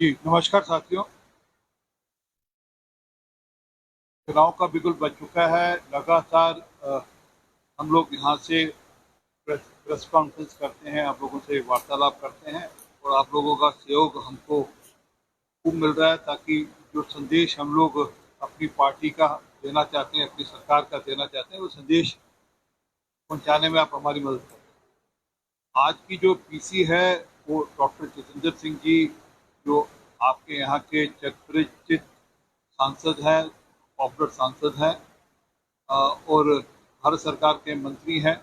जी, नमस्कार साथियों। चुनाव का बिगुल बज चुका है। लगातार हम लोग यहाँ से प्रेस कॉन्फ्रेंस करते हैं, आप लोगों से वार्तालाप करते हैं और आप लोगों का सहयोग हमको खूब मिल रहा है ताकि जो संदेश हम लोग अपनी पार्टी का देना चाहते हैं, अपनी सरकार का देना चाहते हैं, वो संदेश पहुँचाने में आप हमारी मदद करें। आज की जो पीसी है वो डॉक्टर जितेंद्र सिंह जी, जो आपके यहाँ के चर्चित सांसद हैं, पॉपुलर सांसद हैं और भारत सरकार के मंत्री हैं,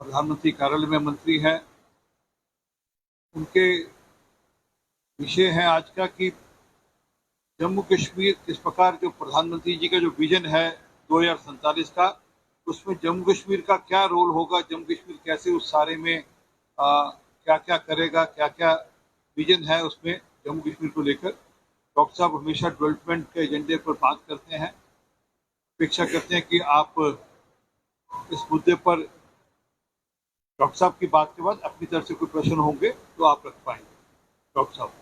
प्रधानमंत्री कार्यालय में मंत्री हैं। उनके विषय है आज का कि जम्मू कश्मीर किस प्रकार, जो प्रधानमंत्री जी का जो विजन है 2047 का, उसमें जम्मू कश्मीर का क्या रोल होगा, जम्मू कश्मीर कैसे उस सारे में क्या क्या करेगा, क्या क्या विजन है उसमें जम्मू कश्मीर को लेकर। डॉक्टर साहब हमेशा डेवलपमेंट के एजेंडे पर बात करते हैं। अपेक्षा करते हैं कि आप इस मुद्दे पर डॉक्टर साहब की बात के बाद अपनी तरफ से कोई प्रश्न होंगे तो आप रख पाएंगे। डॉक्टर साहब।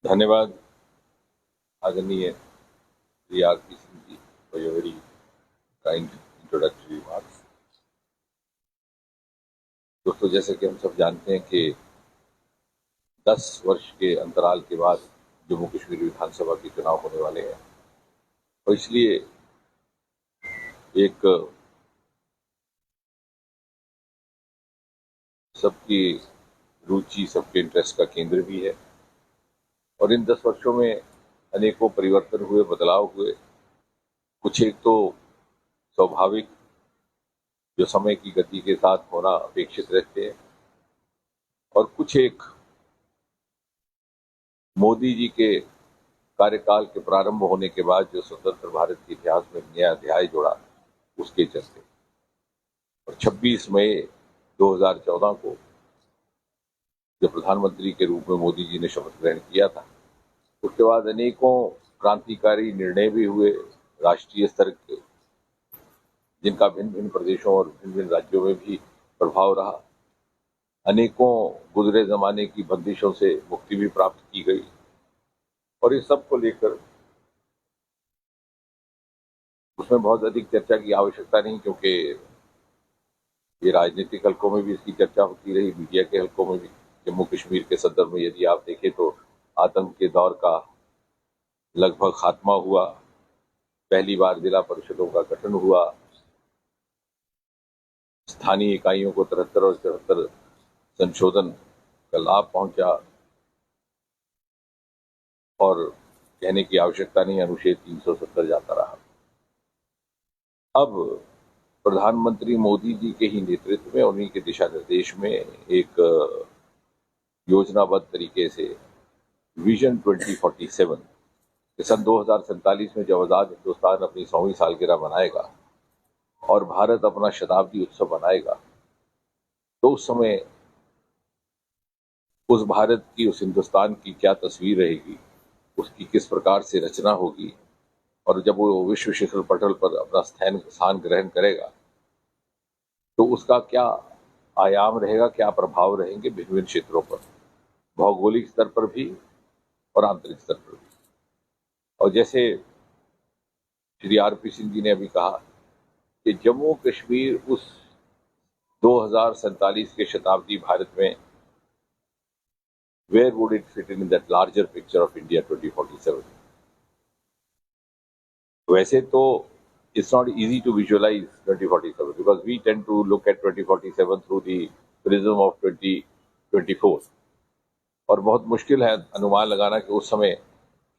धन्यवाद आदरणीय Shri R P. Singh ji for your very kind introductory remarks. दोस्तों, जैसे कि हम सब जानते हैं कि 10 वर्ष के अंतराल के बाद जम्मू कश्मीर विधानसभा के चुनाव होने वाले हैं और इसलिए एक सबकी रुचि, सबके इंटरेस्ट का केंद्र भी है और इन 10 वर्षों में अनेकों परिवर्तन हुए, बदलाव हुए। कुछ एक तो स्वाभाविक, जो समय की गति के साथ होना अपेक्षित रहते हैं, और कुछ एक मोदी जी के कार्यकाल के प्रारंभ होने के बाद जो स्वतंत्र भारत के इतिहास में नया अध्याय जुड़ा, उसके चलते। और 26 मई 2014 को जब प्रधानमंत्री के रूप में मोदी जी ने शपथ ग्रहण किया था, उसके बाद अनेकों क्रांतिकारी निर्णय भी हुए राष्ट्रीय स्तर के, जिनका भिन्न भिन्न प्रदेशों और भिन्न भिन्न राज्यों में भी प्रभाव रहा। अनेकों गुजरे जमाने की बंदिशों से मुक्ति भी प्राप्त की गई और इस सब को लेकर उसमें बहुत अधिक चर्चा की आवश्यकता नहीं, क्योंकि ये राजनीतिक हलकों में भी इसकी चर्चा होती रही, मीडिया के हलकों में भी। जम्मू कश्मीर के संदर्भ में यदि आप देखें तो आतंक के दौर का लगभग खात्मा हुआ, पहली बार जिला परिषदों का गठन हुआ, स्थानीय इकाइयों को 73 और 74 संशोधन का लाभ पहुंचा और कहने की आवश्यकता नहीं, अनुच्छेद 370 जाता रहा। अब प्रधानमंत्री मोदी जी के ही नेतृत्व में, उन्हीं के दिशा निर्देश में एक योजनाबद्ध तरीके से विजन 2047 सन 2047 में जब आजाद हिंदुस्तान अपनी 100वीं सालगिरह मनाएगा और भारत अपना शताब्दी उत्सव मनाएगा, तो उस समय उस भारत की, उस हिंदुस्तान की क्या तस्वीर रहेगी, उसकी किस प्रकार से रचना होगी, और जब वो विश्व शिखर पटल पर अपना स्थान ग्रहण करेगा तो उसका क्या आयाम रहेगा, क्या प्रभाव रहेंगे भिन्न भिन्न क्षेत्रों पर, भौगोलिक स्तर पर भी और आंतरिक स्तर पर भी। और जैसे श्री आर.पी. सिंह जी ने अभी कहा कि जम्मू कश्मीर उस 2047 के शताब्दी भारत में, where would it fit in that larger picture of India 2047? वैसे तो it's not easy to visualize 2047 because we tend to look at 2047 through the prism of 2024, और बहुत मुश्किल है अनुमान लगाना कि उस समय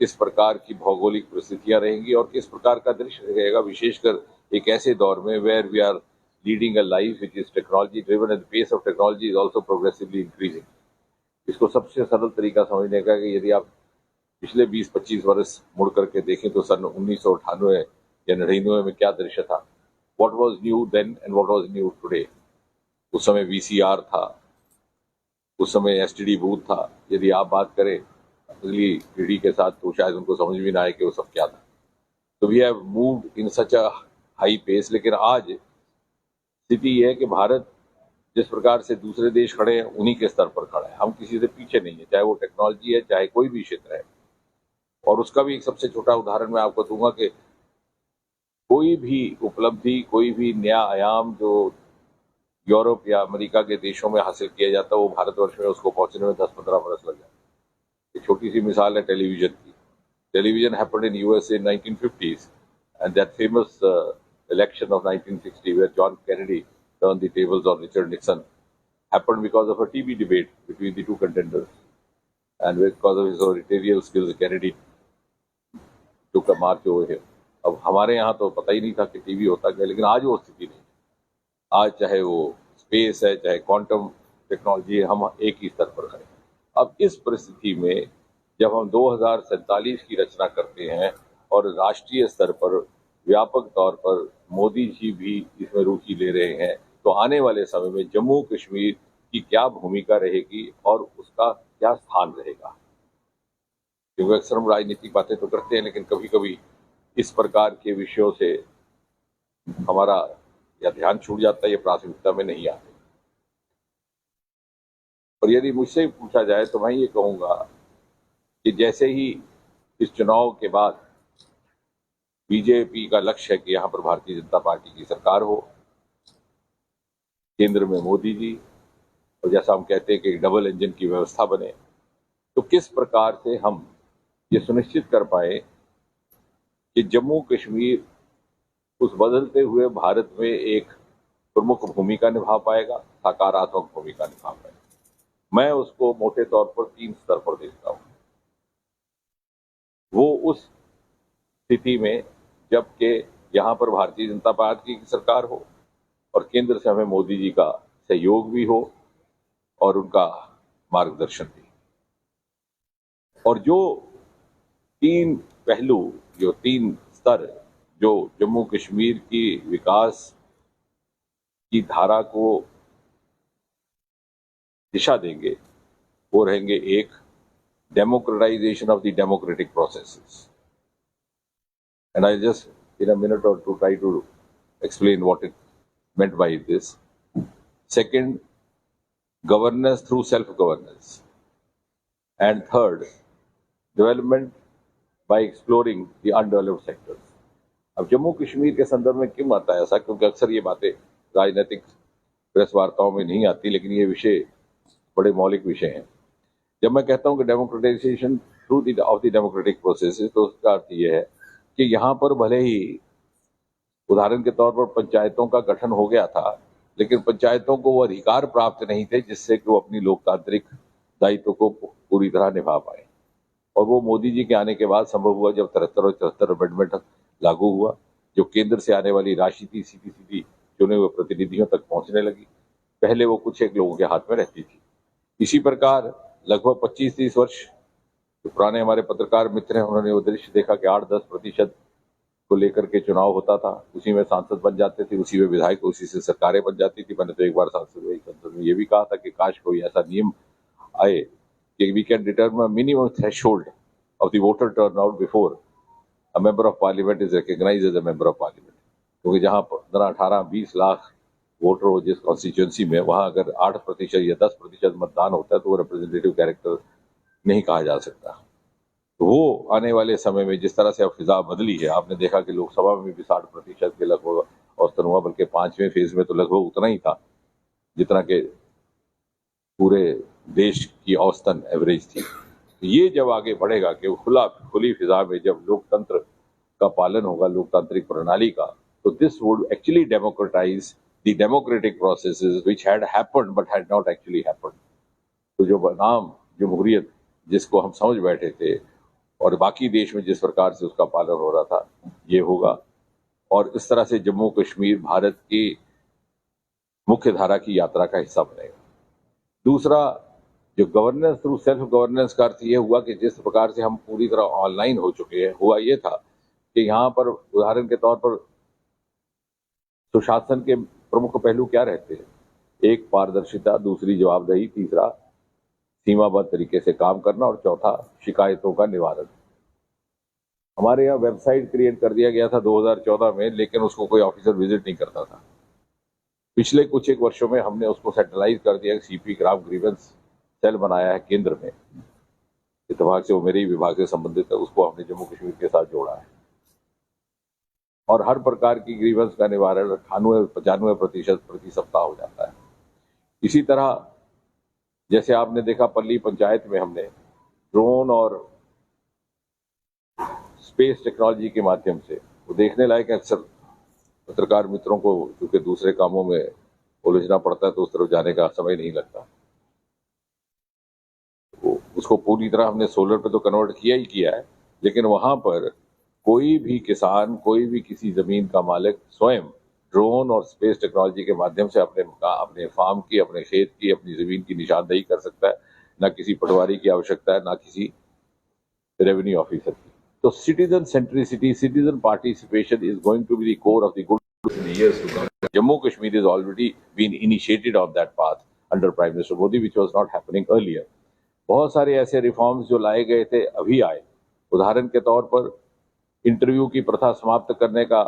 किस प्रकार की भौगोलिक परिस्थितियां रहेंगी और किस प्रकार का दृश्य रहेगा, विशेषकर एक ऐसे दौर में where we are leading a life which is technology driven and the pace of technology is also progressively increasing. इसको सबसे सरल तरीका समझने का कि यदि आप पिछले 20-25 वर्ष मुड़ करके देखें तो सन 1998 या 99 में क्या दृश्य था, what was new then and what was new today. उस समय VCR था, उस समय STD बूथ था। यदि आप बात करें अगली पीढ़ी के साथ, तो शायद उनको समझ भी ना आए कि वो सब क्या था। तो we have moved in such a high pace. लेकिन आज स्थिति ये है कि भारत जिस प्रकार से दूसरे देश खड़े हैं उन्हीं के स्तर पर खड़ा है, हम किसी से पीछे नहीं है, चाहे वो टेक्नोलॉजी है, चाहे कोई भी क्षेत्र है। और उसका भी एक सबसे छोटा उदाहरण मैं आपको दूंगा कि कोई भी उपलब्धि, कोई भी नया आयाम जो यूरोप या अमेरिका के देशों में हासिल किया जाता है, वो भारतवर्ष में उसको पहुंचने में 10-15 वर्ष लग जाते हैं। एक छोटी सी मिसाल है टेलीविजन की। Television happened in USA in 1950s, and that famous election of 1960, where John Kennedy turned the tables on Richard Nixon, happened because of a TV debate between the two contenders, and because of his oratorial skills, Kennedy took a march over here. अब हमारे यहाँ तो पता ही नहीं था कि TV होता क्या, लेकिन आज वो स्थिति नहीं। आज चाहे वो स्पेस है, चाहे क्वांटम टेक्नोलॉजी है, हम एक ही स्तर पर खड़े। अब इस परिस्थिति में जब हम 2047 की रचना करते हैं और राष्ट्रीय स्तर पर व्यापक तौर पर मोदी जी भी इसमें रुचि ले रहे हैं, तो आने वाले समय में जम्मू कश्मीर की क्या भूमिका रहेगी और उसका क्या स्थान रहेगा। क्योंकि अक्सर हम राजनीतिक बातें तो करते हैं, लेकिन कभी कभी इस प्रकार के विषयों से हमारा या ध्यान छूट जाता है या प्राथमिकता में नहीं आते। और यदि मुझसे पूछा जाए तो मैं ये कहूँगा कि जैसे ही इस चुनाव के बाद बीजेपी का लक्ष्य है कि यहाँ पर भारतीय जनता पार्टी की सरकार हो, केंद्र में मोदी जी, और जैसा हम कहते हैं कि डबल इंजन की व्यवस्था बने, तो किस प्रकार से हम ये सुनिश्चित कर पाए कि जम्मू कश्मीर उस बदलते हुए भारत में एक प्रमुख भूमिका निभा पाएगा, सकारात्मक भूमिका निभा पाएगा। मैं उसको मोटे तौर पर 3 स्तर पर देखता हूँ। वो उस स्थिति में जबकि यहाँ पर भारतीय जनता पार्टी की सरकार हो और केंद्र से हमें मोदी जी का सहयोग भी हो और उनका मार्गदर्शन भी। और जो 3 पहलू, जो 3 स्तर जो जम्मू कश्मीर की विकास की धारा को दिशा देंगे, वो रहेंगे, एक, democratization of the democratic processes. And I'll just in a minute or two try to explain what it meant by this. Second, governance through self-governance. And third, development by exploring the undeveloped sectors. अब जम्मू कश्मीर के संदर्भ में क्यों आता है ऐसा? क्योंकि अक्सर ये बातें राजनीतिक प्रेस वार्ताओं में नहीं आती, लेकिन ये विषय बड़े मौलिक विषय हैं। जब मैं कहता हूं कि democratisation through of the democratic process, तो उसका अर्थ यह है कि यहाँ पर भले ही उदाहरण के तौर पर पंचायतों का गठन हो गया था, लेकिन पंचायतों को वो अधिकार प्राप्त नहीं थे जिससे कि वो अपनी लोकतांत्रिक दायित्व को पूरी तरह निभा पाए। और वो मोदी जी के आने के बाद संभव हुआ, जब 73 और 74 अमेंडमेंट लागू हुआ, जो केंद्र से आने वाली राशि थी सीधी सीधी चुने हुए प्रतिनिधियों तक पहुंचने लगी। पहले वो कुछ एक लोगों के हाथ में रहती थी। इसी प्रकार लगभग 25-30 वर्ष जो पुराने हमारे पत्रकार मित्र हैं, उन्होंने वो दृश्य देखा कि 8-10% को लेकर के चुनाव होता था, उसी में सांसद बन जाते थे, उसी में विधायक, उसी से सरकारें बन जाती थी। मैंने तो एक बार संसद में ये भी कहा था कि काश कोई ऐसा नियम आए कि we can determine a minimum threshold of the voter turnout before a member of parliament is recognized as a member of parliament. क्योंकि जहाँ 15, 18, 20 लाख वोटर हो जिस कॉन्स्टिट्यूंसी में, वहां अगर 8% या 10% मतदान होता है तो वो रिप्रेजेंटेटिव कैरेक्टर नहीं कहा जा सकता। तो वो आने वाले समय में जिस तरह से अब फिजा बदली है, आपने देखा कि लोकसभा में भी 60% के लगभग औसतन हुआ, बल्कि 5वें फेज में तो लगभग उतना ही था जितना के पूरे देश की औसतन एवरेज थी। ये जब आगे बढ़ेगा कि खुली फिजा में जब लोकतंत्र का पालन होगा, लोकतांत्रिक प्रणाली का, तो this would actually democratise the democratic processes which had happened but had not actually happened. तो जो बनाम जमहूरियत जिसको हम समझ बैठे थे और बाकी देश में जिस प्रकार से उसका पालन हो रहा था, ये होगा। और इस तरह से जम्मू कश्मीर भारत की मुख्य धारा की यात्रा का हिस्सा बनेगा। दूसरा, जो गवर्नेंस थ्रू सेल्फ गवर्नेंस का अर्थ ये हुआ कि जिस प्रकार से हम पूरी तरह ऑनलाइन हो चुके हैं, हुआ ये था कि यहाँ पर उदाहरण के तौर पर सुशासन के प्रमुख पहलू क्या रहते हैं? एक, पारदर्शिता, दूसरी जवाबदेही, तीसरा सीमाबद्ध तरीके से काम करना, और चौथा शिकायतों का निवारण। हमारे यहाँ वेबसाइट क्रिएट कर दिया गया था 2014 में, लेकिन उसको कोई ऑफिसर विजिट नहीं करता था। पिछले कुछ एक वर्षों में हमने उसको सेंट्रलाइज कर दिया, सीपी ग्राम ग्रीवेंस सेल बनाया है केंद्र में, इत्तेफाक से वो मेरे ही विभाग से संबंधित है, उसको हमने जम्मू कश्मीर के साथ जोड़ा है, और हर प्रकार की ग्रीवेंस का निवारण 98-95% प्रति सप्ताह हो जाता है। इसी तरह जैसे आपने देखा पल्ली पंचायत में हमने ड्रोन और स्पेस टेक्नोलॉजी के माध्यम से, वो देखने लायक अक्सर पत्रकार मित्रों को क्योंकि दूसरे कामों में उलझना पड़ता है तो उस तरफ जाने का समय नहीं लगता, उसको पूरी तरह हमने सोलर पे तो कन्वर्ट किया ही किया है, लेकिन वहां पर कोई भी किसान, कोई भी किसी जमीन का मालिक स्वयं ड्रोन और स्पेस टेक्नोलॉजी के माध्यम से अपने फार्म की, अपने खेत की, अपनी जमीन की निशानदेही कर सकता है। ना किसी पटवारी की आवश्यकता है, ना किसी रेवेन्यू ऑफिसर की। तो citizen centricity, citizen participation is going to be the core of the good in the years to come. Jammu Kashmir has already been initiated on that path under Prime Minister Modi, which was not happening earlier. बहुत सारे ऐसे reforms जो लाए गए थे अभी आए। उदाहरण के तौर पर इंटरव्यू की प्रथा समाप्त करने का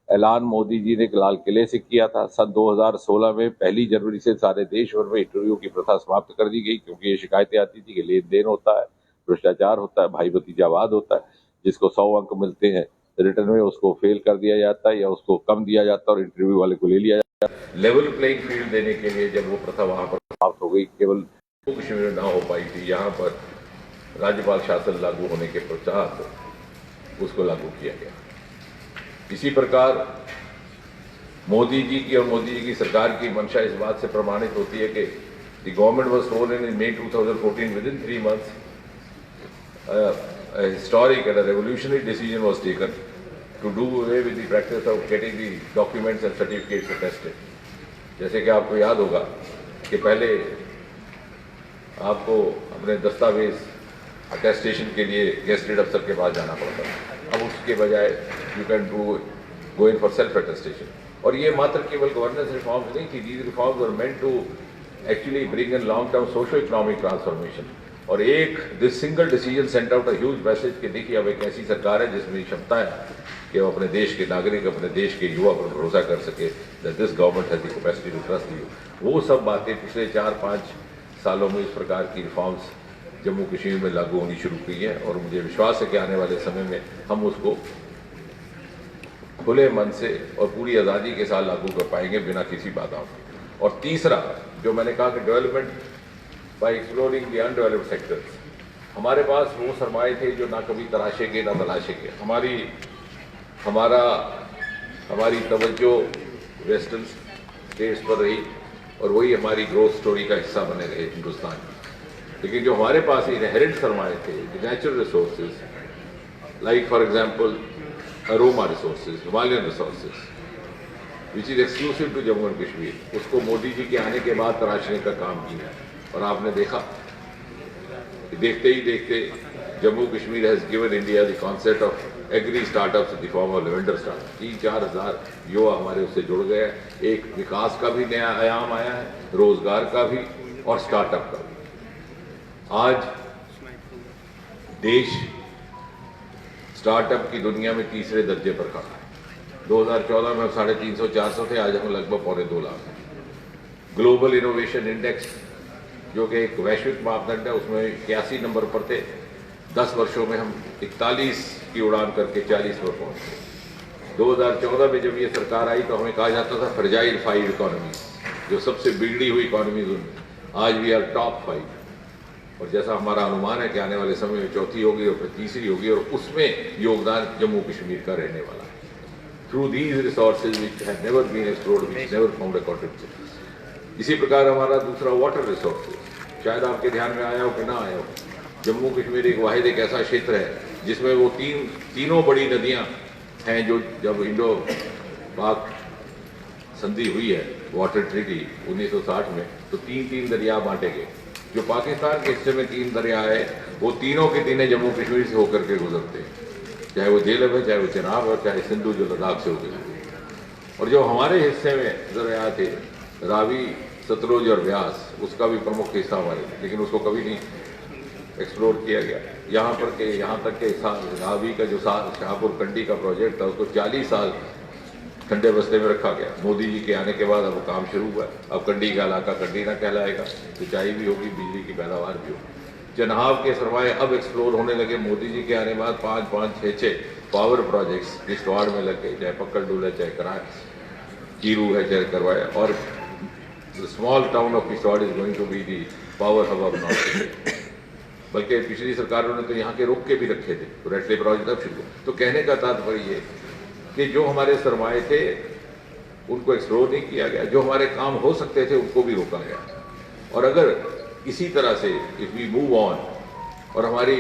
ऐलान मोदी जी ने लाल किले से किया था। सन 2016 में 1 जनवरी से सारे देश भर में इंटरव्यू की प्रथा समाप्त कर दी गई, क्योंकि ये शिकायतें आती थी कि लेन देन होता है, भ्रष्टाचार होता है, भाई भतीजावाद होता है, जिसको 100 अंक मिलते हैं रिटर्न में उसको फेल कर दिया जाता है या उसको कम दिया जाता है और इंटरव्यू वाले को ले लिया जाता है। लेवल प्लेइंग फील्ड देने के लिए जब वो प्रथा वहां पर समाप्त हो गई, केवल जम्मू कश्मीर में ना हो पाई थी, यहाँ पर राज्यपाल शासन लागू होने के पश्चात उसको लागू किया गया। इसी प्रकार मोदी जी की और मोदी जी की सरकार की मंशा इस बात से प्रमाणित होती है कि द गवर्नमेंट वाज स्worn in May 2014 within 3 months. A historic and a revolutionary decision was taken to do away with the practice of getting the documents and certificates attested. जैसे कि आपको याद होगा कि पहले आपको अपने दस्तावेज अटेस्टेशन के लिए गेस्टेड अफसर के पास जाना पड़ता था, अब उसके बजाय you can go in for self attestation. और ये मात्र केवल गवर्नेंस रिफॉर्म्स नहीं थी, these reforms are meant to actually bring in long term socio economic transformation. और एक this single decision sent out a huge message कि देखिए अब एक ऐसी सरकार है जिसमें क्षमता है कि वो अपने देश के नागरिक, अपने देश के युवा पर भरोसा कर सके, that this government has the capacity to trust you. वो सब बातें पिछले 4-5 सालों में इस प्रकार की रिफॉर्म्स जम्मू कश्मीर में लागू होनी शुरू की है, और मुझे विश्वास है कि आने वाले समय में हम उसको खुले मन से और पूरी आज़ादी के साथ लागू कर पाएंगे बिना किसी बाधाओं के। और तीसरा जो मैंने कहा कि development bye exploring the undeveloped sectors, हमारे पास वो सरमाए थे जो ना कभी तराशेंगे ना तलाशेंगे। हमारी तवज्जो वेस्टर्न स्टेट्स पर रही और वही हमारी ग्रोथ स्टोरी का हिस्सा बने रहे हिंदुस्तान की। लेकिन जो हमारे पास इनहेरेंट सरमाए थे, natural resources like for example aroma resources, Himalayan resources which is exclusive to Jammu and Kashmir, उसको मोदी जी के आने के बाद तराशने का काम किया। और आपने देखा कि देखते ही देखते Jammu Kashmir has given India the concept of agri startups in the form of lavender startup. 3-4 हज़ार युवा हमारे उससे जुड़ गए। एक विकास का भी नया आयाम आया है, रोजगार का भी और स्टार्टअप का भी। आज देश स्टार्टअप की दुनिया में तीसरे दर्जे पर खड़ा है। 2014 में हम 350-400 थे, आज हम लगभग 2.25 लाख हैं। ग्लोबल इनोवेशन इंडेक्स जो कि एक वैश्विक मापदंड है, उसमें 81 नंबर पर थे। 10 वर्षों में हम 41 की उड़ान करके 40 पर पहुंच गए। 2014 में जब ये सरकार आई तो हमें कहा जाता था फ्रेजाइल 5 इकोनॉमीज, जो सबसे बिगड़ी हुई इकोनॉमीज उनमें, आज वी आर टॉप 5। और जैसा हमारा अनुमान है कि आने वाले समय में चौथी होगी और फिर तीसरी होगी, और उसमें योगदान जम्मू कश्मीर का रहने वाला है। Through these resources which have never been explored, which never found a contribution. इसी प्रकार हमारा दूसरा वाटर रिसोर्सेज, शायद आपके ध्यान में आया हो कि ना आया हो, जम्मू कश्मीर एक ऐसा क्षेत्र है जिसमें वो तीनों बड़ी नदियां हैं जो जब इंडो पाक संधि हुई है, वाटर ट्रीटी 1960 में, तो 3 दरिया बांटे गए। जो पाकिस्तान के हिस्से में 3 दरिया है, वो तीनों के तीनों जम्मू कश्मीर से होकर के गुजरते हैं, चाहे वो झेलम है, चाहे वो चिनाब है, चाहे सिंधु जो लद्दाख से होकर। और जो हमारे हिस्से में दरिया थे, रावी सतलुज और व्यास, उसका भी प्रमुख हिस्सा हमारे, लेकिन उसको कभी नहीं एक्सप्लोर किया गया। यहाँ पर के यहाँ तक के रावी का जो शाहपुर कंडी का प्रोजेक्ट था, उसको 40 साल ठंडे बस्ते में रखा गया। मोदी जी के आने के बाद अब काम शुरू हुआ। अब कंडी का इलाका कंडी ना कहलाएगा, सिंचाई भी होगी, बिजली की पैदावार भी होगी। जनाब के सरमाए अब एक्सप्लोर होने लगे। मोदी जी के आने बाद 5-5, 6-6 पावर प्रोजेक्ट्स किश्तवाड़ में लग गए, चाहे पक्कड़ डूल है, चाहे कराए कीरू है, चाहे करवाए। और small town of Kishtwar is going to be the power hub of north India. बल्कि पिछली सरकारों ने तो यहाँ के रोक के भी रखे थे, तो रेटले प्रोजेक्ट अब शुरू। तो कहने का तात्पर्य ये कि जो हमारे सरमाए थे उनको एक्सप्लोर नहीं किया गया, जो हमारे काम हो सकते थे उनको भी रोका गया। और अगर इसी तरह से इफ वी मूव ऑन और हमारी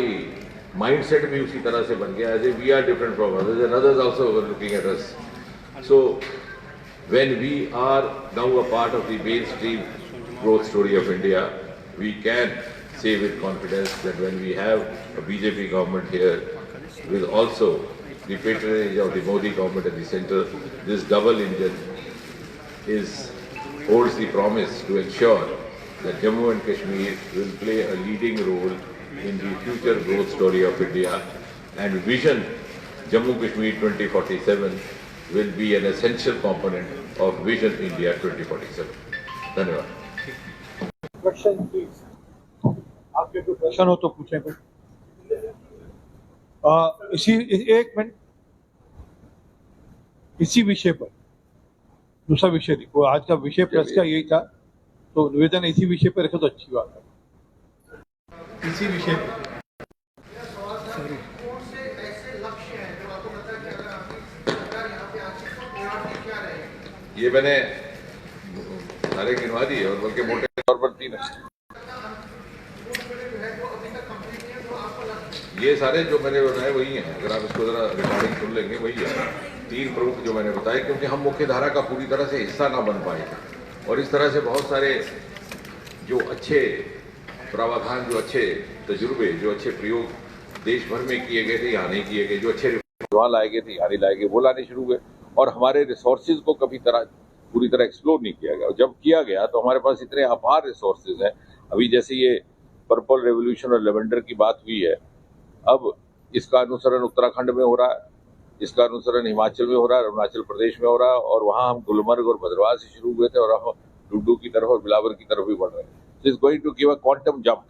माइंडसेट भी उसी तरह से बन गया, as a we are different from others and others also looking at us, so when we are now a part of the mainstream growth story of India, we can say with confidence that when we have a BJP government here with also the patronage of the Modi government at the center, this double engine holds the promise to ensure that Jammu and Kashmir will play a leading role in the future growth story of India, and vision Jammu Kashmir 2047 will be an essential component of Vision India 2047. धन्यवाद। Question please, आपके कोई question हो तो पूछें कोई। एक minute, इसी विषय पर दूसरा विषय देखो, आज का विषय प्रेस का यही था, तो निवेदन इसी विषय पर रखे तो अच्छी बात है। इसी विषय पर ये मैंने सारे गिनवा दिए और बल्कि मोटे तौर पर 3 है। ये सारे जो मैंने बताए वही हैं, अगर आप इसको जरा रिकॉर्डिंग सुन लेंगे वही है। 3 प्रमुख जो मैंने बताए, क्योंकि हम मुख्य धारा का पूरी तरह से हिस्सा ना बन पाए थे और इस तरह से बहुत सारे जो अच्छे प्रावधान, जो अच्छे तजुर्बे, जो अच्छे प्रयोग देश भर में किए गए थे, यहाँ नहीं किए गए, जो अच्छे वहाँ लाए गए थे, यहाँ नहीं लाए गए, वो लाने शुरू हुए और हमारे रिसोर्सेज को कभी पूरी तरह एक्सप्लोर नहीं किया गया। और जब किया गया तो हमारे पास इतने अपार रिसोर्सेज हैं। अभी जैसे ये पर्पल रेवोल्यूशन और लेवेंडर की बात हुई है, अब इसका अनुसरण उत्तराखंड में हो रहा है, इसका अनुसरण हिमाचल में हो रहा है, अरुणाचल प्रदेश में हो रहा है, और वहाँ हम गुलमर्ग और भद्रवाह से शुरू हुए थे और हम डुड्डू की तरफ और बिलावर की तरफ भी बढ़ रहे हैं। So is going to give a quantum jump.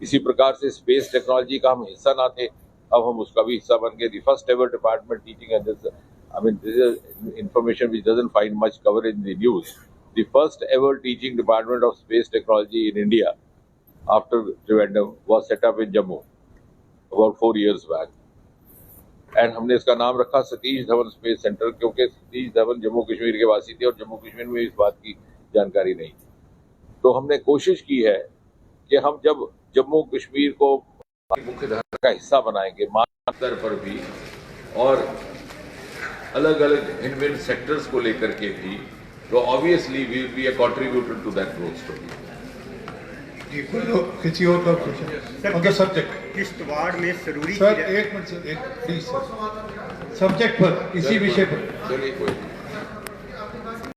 इसी प्रकार से स्पेस टेक्नोलॉजी का हम हिस्सा ना थे, अब हम उसका भी हिस्सा बन गए। The first ever department teaching and this, I mean, this is information which doesn't find much coverage in the news. The first ever teaching department of space technology in India after Trivandrum was set up in Jammu about 4 years back. And हमने इसका नाम रखा Satish Dhawan space centre, क्योंकि सतीश धवन जम्मू कश्मीर के वासी थे और जम्मू कश्मीर में इस बात की जानकारी नहीं थी। तो हमने कोशिश की है कि हम जब जम्मू कश्मीर को मुख्य धारा का हिस्सा बनाएंगे, मानव स्तर पर भी और अलग अलग भिन्न भिन्न सेक्टर्स को लेकर के भी, तो obviously we will be a contributor to that growth story. किसी और का question on the subject? Kishtwar में जरूरी सर एक मिनट सर, एक प्लीज सर, सब्जेक्ट पर, इसी विषय पर। चलिए कोई